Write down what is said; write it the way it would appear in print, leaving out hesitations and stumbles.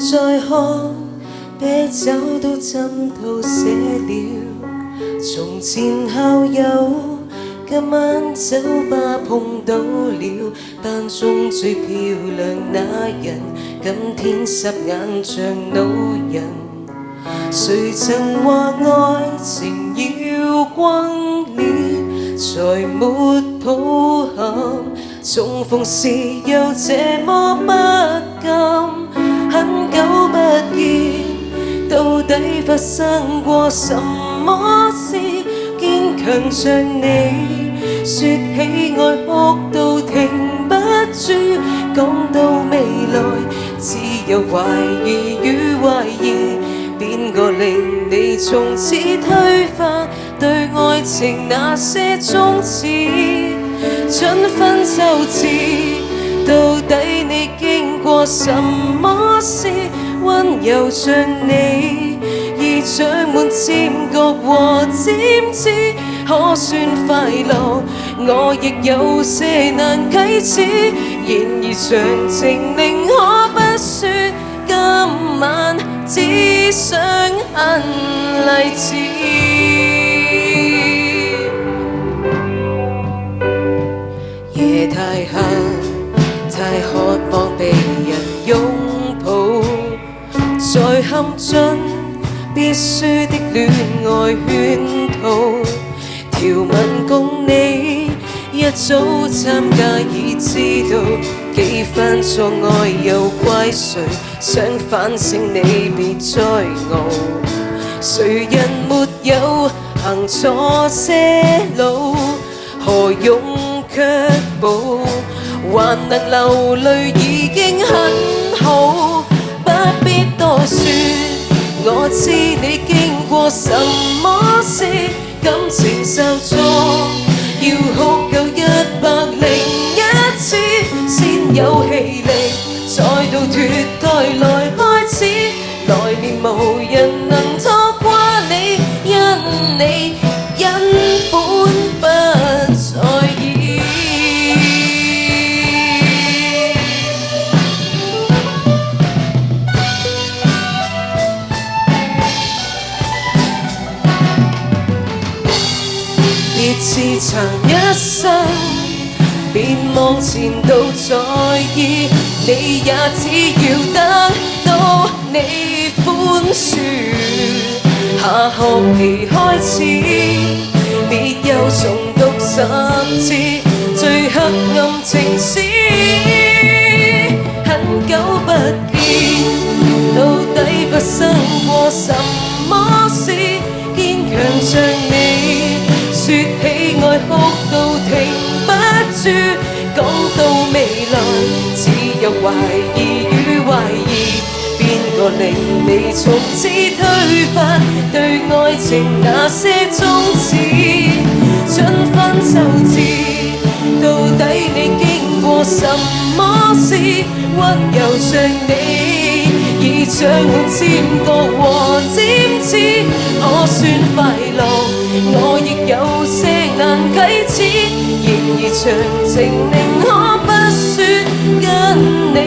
再看，啤酒都浸透寫了。從前校友，今晚酒吧碰到了，班中最漂亮那人，今天霎眼像老人。誰曾話愛情要轟烈，才沒抱憾？重逢時又這麼不甘，很久不見，到底發生過什麼事？堅強像你，說起愛哭到停不住，講到未來，只有懷疑與懷疑。邊個令你從此推翻對愛情那些宗旨？春分秋至，到底你經過什麼事？溫柔像你，已長滿尖角和尖刺，可算快樂？我亦有些難啟齒，然而詳情寧可不說，今晚只想很勵志。夜太黑，太渴望被人擁抱，在陷進必須的戀愛圈套，條文共你一早參加已知道，幾番錯愛又怪誰？想反省你別再傲，誰人沒有行錯些路？何用卻步？還能流淚已經很好，不必多說。我知你經過什麼事，感情受挫，要哭夠101次，先有氣力再度脫胎來開始。來年無人能拖垮你，因你根本不在意。別自殘一生，別望前度在意，你也只要得到你寬恕。下學期開始，別又重讀10次最黑暗情史，很久不見，到底發生過什麼事？堅強像你，說起愛哭到停不住，講到未來，只有懷疑與懷疑。邊個令你從此推翻對愛情那些宗旨？春分秋至，到底你經過什麼事？溫柔像你，已長滿尖角和尖刺，可算快樂？我亦有些難啟齒，然而詳情寧可不說，跟你